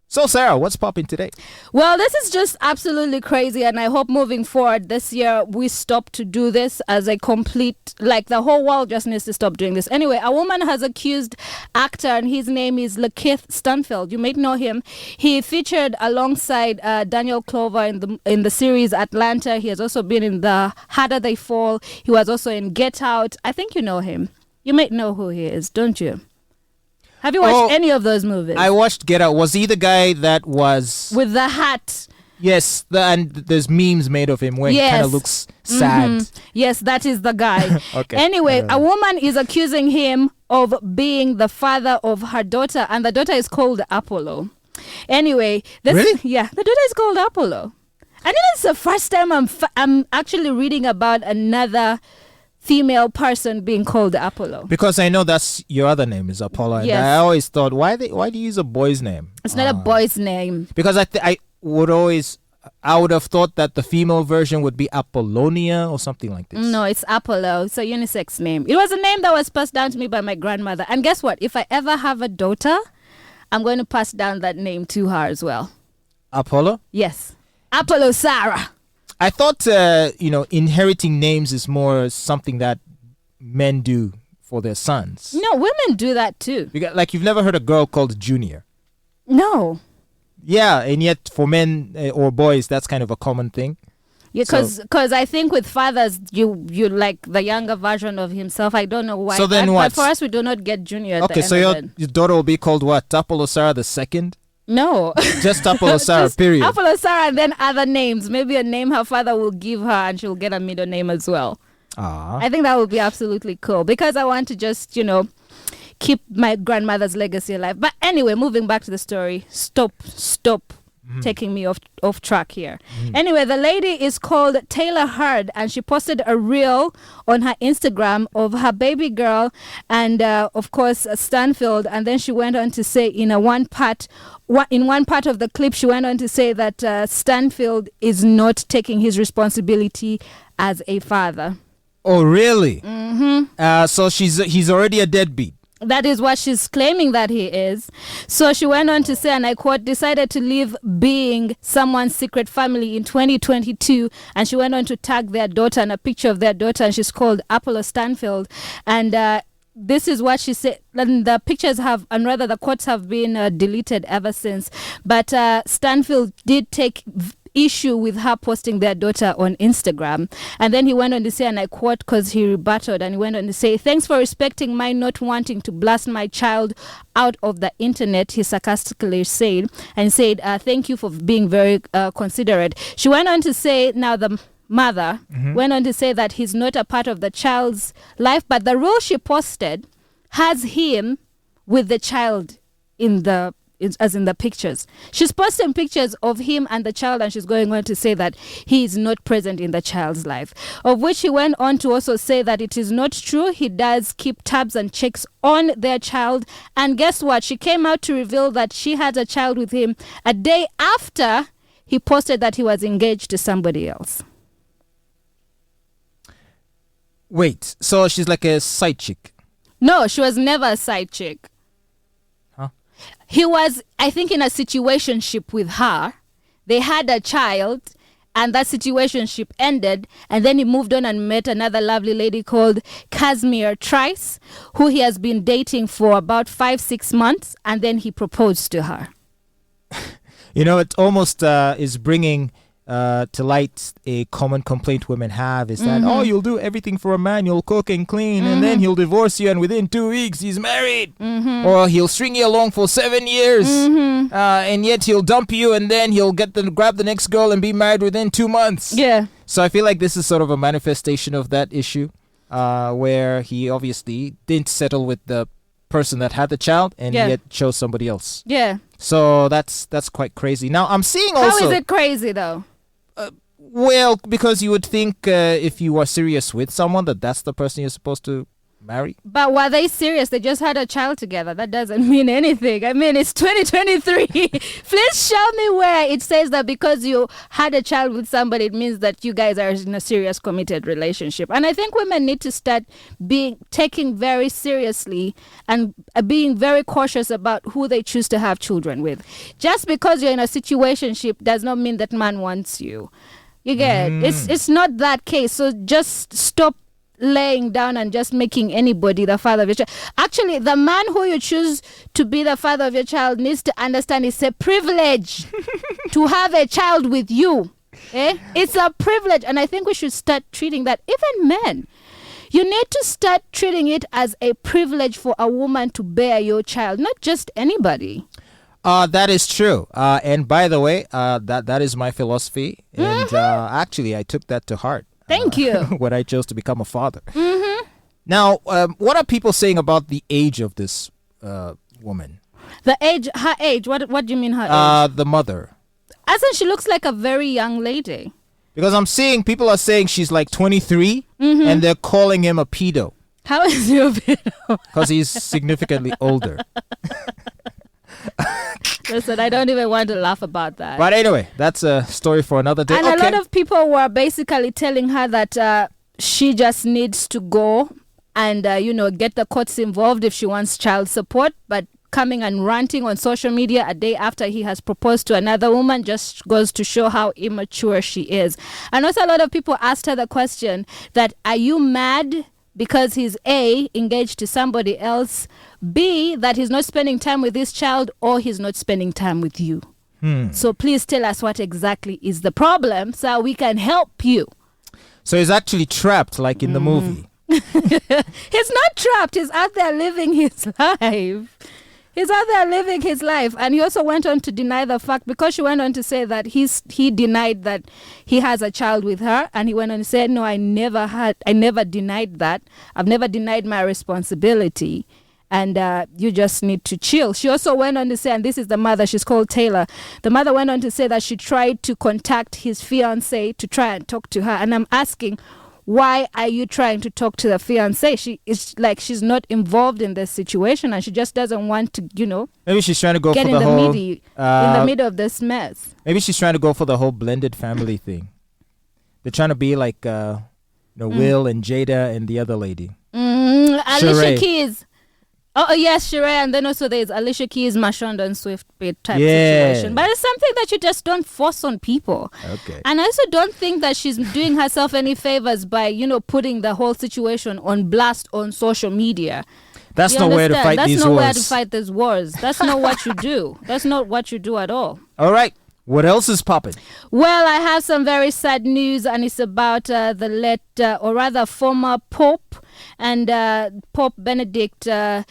So, Sarah, what's popping today? Well, this is just absolutely crazy, and I hope moving forward this year we stop to do this as a complete, like the whole world just needs to stop doing this. Anyway, a woman has accused actor, and his name is LaKeith Stanfield. You may know him. He featured alongside Daniel Clover in the series Atlanta. He has also been in The Harder They Fall. He was also in Get Out. I think you know him. You may know who he is, don't you? Have you watched any of those movies? I watched Get Out. Was he the guy that was... with the hat? Yes, and there's memes made of him where he kind of looks sad. Mm-hmm. Yes, that is the guy. Okay. Anyway, a woman is accusing him of being the father of her daughter, and the daughter is called Apollo. Anyway, really? Yeah, the daughter is called Apollo. And it's the first time I'm actually reading about another female person being called Apollo. Because I know that's your other name is Apollo. And I always thought, why do you use a boy's name? It's not a boy's name. Because I would have thought that the female version would be Apollonia or something like this. No, it's Apollo. It's a unisex name. It was a name that was passed down to me by my grandmother. And guess what? If I ever have a daughter, I'm going to pass down that name to her as well. Apollo? Yes. Apollo Sarah. I thought, inheriting names is more something that men do for their sons. No, women do that too. Like, you've never heard a girl called Junior? No. Yeah, and yet for men or boys, that's kind of a common thing. Yeah, because I think with fathers, you like the younger version of himself. I don't know why. So then what? But for us, we do not get Junior at the end so of it. your daughter will be called what? Apollo Sarah the second? No. Just Apollo Sarah, period. Apollo Sarah and then other names. Maybe a name her father will give her and she'll get a middle name as well. I think that would be absolutely cool because I want to just, keep my grandmother's legacy alive. But anyway, moving back to the story. Stop taking me off track here. Anyway, the lady is called Taylor Hurd, and she posted a reel on her Instagram of her baby girl and of course Stanfield, and then she went on to say in one part of the clip she went on to say that Stanfield is not taking his responsibility as a father. Oh really? So he's already a deadbeat. That is what she's claiming that he is. So she went on to say, and I quote, decided to leave being someone's secret family in 2022. And she went on to tag their daughter and a picture of their daughter, and she's called Apollo Stanfield. And this is what she said. And the pictures the quotes have been deleted ever since. But Stanfield did take issue with her posting their daughter on Instagram. And then he went on to say, and I quote because he rebutted, and he went on to say, thanks for respecting my not wanting to blast my child out of the internet, he sarcastically said, and said, thank you for being very considerate. She went on to say, now the mother went on to say that he's not a part of the child's life, but the role she posted has him with the child as in the pictures. She's posting pictures of him and the child, and she's going on to say that he is not present in the child's life, of which he went on to also say that it is not true. He does keep tabs and checks on their child. And guess what? She came out to reveal that she had a child with him a day after he posted that he was engaged to somebody else. Wait, so she's like a side chick? No, she was never a side chick. He was, I think, in a situationship with her. They had a child, and that situationship ended. And then he moved on and met another lovely lady called Casimir Trice, who he has been dating for about 5-6 months. And then he proposed to her. It almost is bringing to light a common complaint women have is that, you'll do everything for a man, you'll cook and clean, and then he'll divorce you, and within 2 weeks he's married. Or he'll string you along for 7 years, and yet he'll dump you, and then he'll grab the next girl and be married within 2 months. Yeah. So I feel like this is sort of a manifestation of that issue, where he obviously didn't settle with the person that had the child and yet chose somebody else. Yeah. So that's quite crazy. Now I'm seeing also... How is it crazy though? Well, because you would think if you are serious with someone that's the person you're supposed to marry. But were they serious? They just had a child together. That doesn't mean anything. I mean, it's 2023. Please show me where it says that because you had a child with somebody, it means that you guys are in a serious, committed relationship. And I think women need to start taking very seriously and being very cautious about who they choose to have children with. Just because you're in a situationship does not mean that man wants you. You get it's not that case. So just stop laying down and just making anybody the father of your child. Actually, the man who you choose to be the father of your child needs to understand it's a privilege to have a child with you. It's a privilege, and I think we should start treating that. Even men, you need to start treating it as a privilege for a woman to bear your child, not just anybody. That is true. And by the way, that is my philosophy. And actually, I took that to heart. Thank you. When I chose to become a father. Now, what are people saying about the age of this woman? The age, her age. What do you mean her age? The mother. I think she looks like a very young lady. Because I'm seeing people are saying she's like 23 and they're calling him a pedo. How is he a pedo? Because he's significantly older. Listen, I don't even want to laugh about that. But anyway, that's a story for another day. And a lot of people were basically telling her that she just needs to go and, get the courts involved if she wants child support. But coming and ranting on social media a day after he has proposed to another woman just goes to show how immature she is. And also a lot of people asked her the question that, are you mad because he's A, engaged to somebody else, B, that he's not spending time with his child, or he's not spending time with you? So please tell us what exactly is the problem so we can help you. So he's actually trapped like in the movie. He's not trapped. He's out there living his life. He's out there living his life. And he also went on to deny the fact, because she went on to say that he denied that he has a child with her. And he went on to say, no, I never denied that. I've never denied my responsibility. And you just need to chill. She also went on to say, and this is the mother, she's called Taylor. The mother went on to say that she tried to contact his fiance to try and talk to her. And I'm asking, why are you trying to talk to the fiance? She's not involved in this situation, and she just doesn't want to, maybe she's trying to go get for in the whole in the middle of this mess. Maybe she's trying to go for the whole blended family thing. They're trying to be like Will and Jada and the other lady. Alicia Keys. Oh, yes, Sheree. And then also there's Alicia Keys, Mashonda, and Swift type situation. But it's something that you just don't force on people. Okay. And I also don't think that she's doing herself any favors by, putting the whole situation on blast on social media. That's not where to fight these wars. That's not where to fight these wars. That's not what you do. That's not what you do at all. All right. What else is popping? Well, I have some very sad news, and it's about the former Pope and Pope Benedict the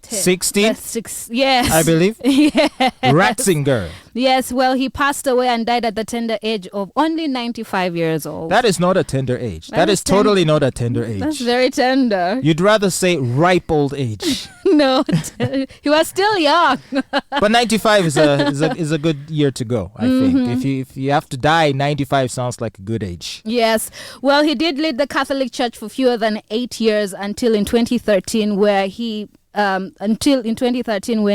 16th? Yes. I believe. Yes. Ratzinger. Yes, well, he passed away and died at the tender age of only 95 years old. That is not a tender age. That is totally not a tender age. That's very tender. You'd rather say ripe old age. No, he was still young. But 95 is a good year to go, I think. If you have to die, 95 sounds like a good age. Yes. Well, he did lead the Catholic Church for fewer than 8 years until in 2013, when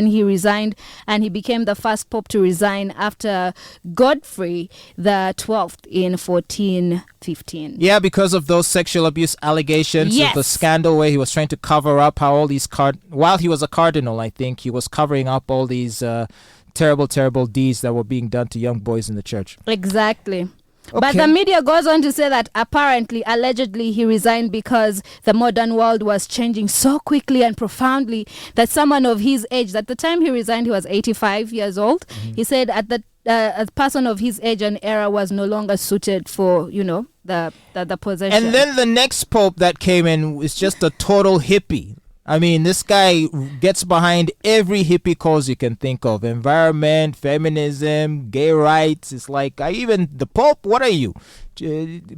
he resigned, and he became the first pope to resign after Godfrey the 12th in 1415. Yeah, because of those sexual abuse allegations. Yes. The scandal where he was trying to cover up how all these while he was a cardinal, I think he was covering up all these terrible deeds that were being done to young boys in the church. Exactly. Okay. But the media goes on to say that allegedly, he resigned because the modern world was changing so quickly and profoundly that someone of his age, at the time he resigned, he was 85 years old. He said a person of his age and era was no longer suited for, the position. And then the next pope that came in was just a total hippie. I mean, this guy gets behind every hippie cause you can think of. Environment, feminism, gay rights. It's like, even the Pope, what are you?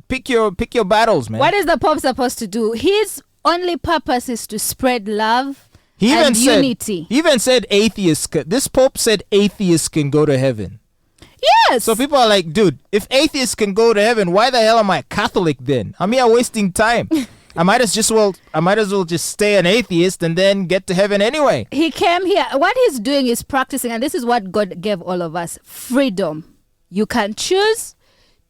Pick your battles, man. What is the Pope supposed to do? His only purpose is to spread love and unity. He even said atheists. This Pope said atheists can go to heaven. Yes. So people are like, dude, if atheists can go to heaven, why the hell am I Catholic then? I'm here wasting time. I might as well just stay an atheist and then get to heaven anyway. He came here. What he's doing is practicing, and this is what God gave all of us: freedom. You can choose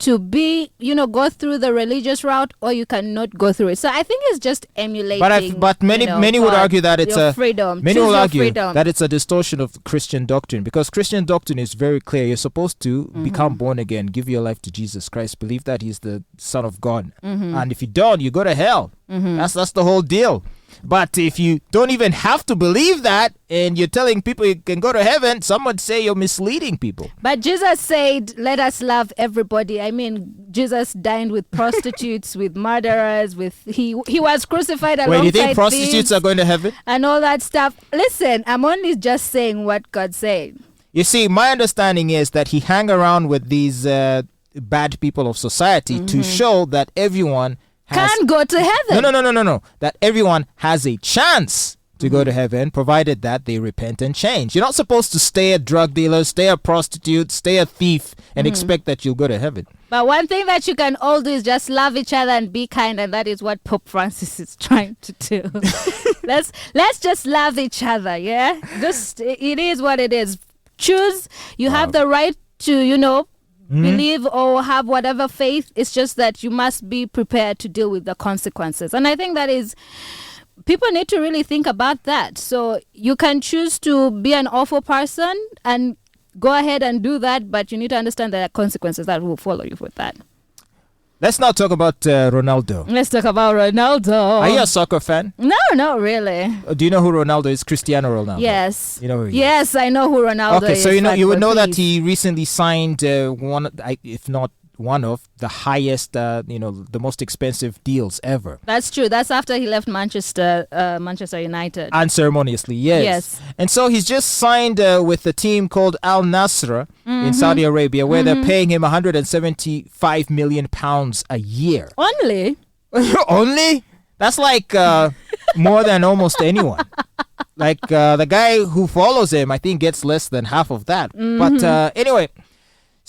to be, go through the religious route, or you cannot go through it. So I think it's just emulating. But many would argue that it's a freedom. Many will argue that it's a distortion of Christian doctrine, because Christian doctrine is very clear. You're supposed to become born again, give your life to Jesus Christ, believe that He's the Son of God, and if you don't, you go to hell. That's the whole deal. But if you don't even have to believe that, and you're telling people you can go to heaven, some would say you're misleading people. But Jesus said, let us love everybody. I mean, Jesus dined with prostitutes, with murderers, he was crucified alongside Wait, do you think prostitutes thieves are going to heaven? and all that stuff. Listen, I'm only just saying what God said. You see, my understanding is that He hang around with these bad people of society to show that everyone can go to heaven. No. That everyone has a chance to go to heaven, provided that they repent and change. You're not supposed to stay a drug dealer, stay a prostitute, stay a thief, and expect that you'll go to heaven. But one thing that you can all do is just love each other and be kind, and that is what Pope Francis is trying to do. Let's just love each other, yeah? Just, it is what it is. Choose. You have the right to, believe or have whatever faith. It's just that you must be prepared to deal with the consequences. And I think that is, people need to really think about that. So you can choose to be an awful person and go ahead and do that, but you need to understand the consequences that will follow you with that. Let's now talk about Ronaldo. Let's talk about Ronaldo. Are you a soccer fan? No, not really. Do you know who Ronaldo is? Cristiano Ronaldo. Yes. You know who he is? Yes, I know who Ronaldo is. Okay, so you would know that he recently signed if not one of the highest, the most expensive deals ever. That's true. That's after he left Manchester United. Unceremoniously, yes. And so he's just signed with a team called Al-Nassr in Saudi Arabia, where they're paying him £175 million a year. Only? Only? That's like more than almost anyone. Like the guy who follows him, I think, gets less than half of that. But anyway,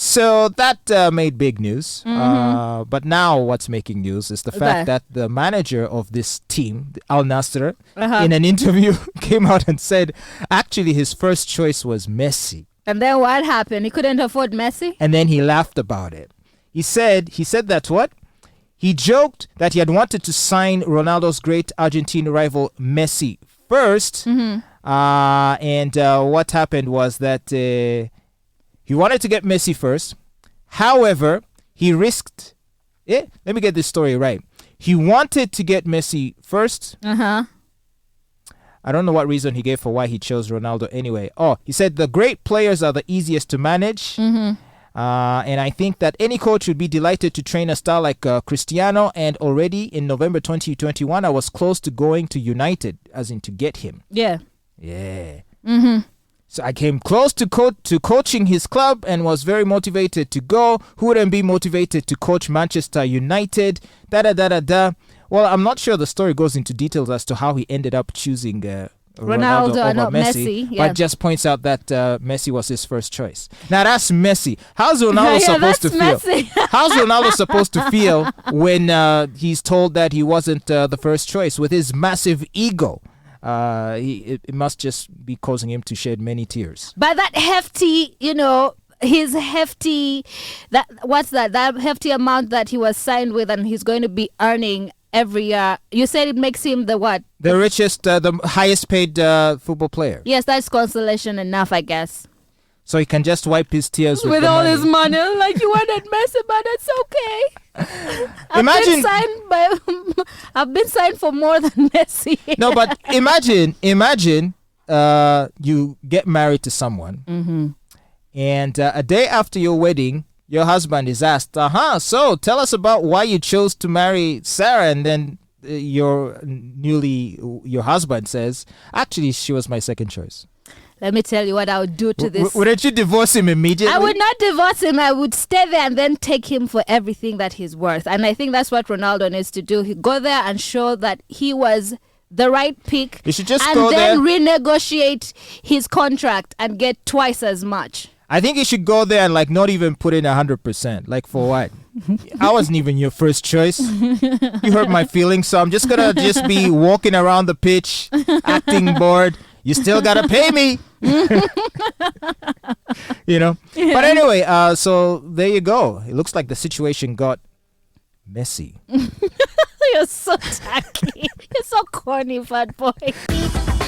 so that made big news. But now what's making news is the fact that the manager of this team, Al-Nassr, in an interview came out and said actually his first choice was Messi. And then what happened? He couldn't afford Messi? And then he laughed about it. He said that what? He joked that he had wanted to sign Ronaldo's great Argentine rival Messi first. And what happened was that he wanted to get Messi first. However, he risked... let me get this story right. He wanted to get Messi first. I don't know what reason he gave for why he chose Ronaldo anyway. Oh, he said the great players are the easiest to manage. And I think that any coach would be delighted to train a star like Cristiano. And already in November 2021, I was close to going to United, as in to get him. Yeah. So I came close to coaching his club and was very motivated to go. Who wouldn't be motivated to coach Manchester United? Well, I'm not sure the story goes into details as to how he ended up choosing Ronaldo over Messi, but just points out that Messi was his first choice. Now that's Messi. How's Ronaldo supposed to feel? How's Ronaldo supposed to feel when he's told that he wasn't the first choice? With his massive ego, it must just be causing him to shed many tears. But that hefty, his hefty, that hefty amount that he was signed with, and he's going to be earning every year. You said it makes him the what? The richest, the highest paid football player. Yes, that's consolation enough, I guess. So he can just wipe his tears with all his money. Like, you wanted Messi, but it's okay. I've been signed for more than Messi. No, but imagine you get married to someone, and a day after your wedding, your husband is asked, so tell us about why you chose to marry Sarah. And then your husband says, actually, she was my second choice. Let me tell you what I would do to this. Wouldn't you divorce him immediately? I would not divorce him. I would stay there and then take him for everything that he's worth. And I think that's what Ronaldo needs to do. He go there and show that he was the right pick. You should just go there and then renegotiate his contract and get twice as much. I think you should go there and like not even put in 100%. Like for what? I wasn't even your first choice. You hurt my feelings, so I'm just gonna just be walking around the pitch, acting bored. You still gotta pay me. You know. Yeah. But anyway, so there you go. It looks like the situation got messy. You're so tacky. You're so corny, Fatboy.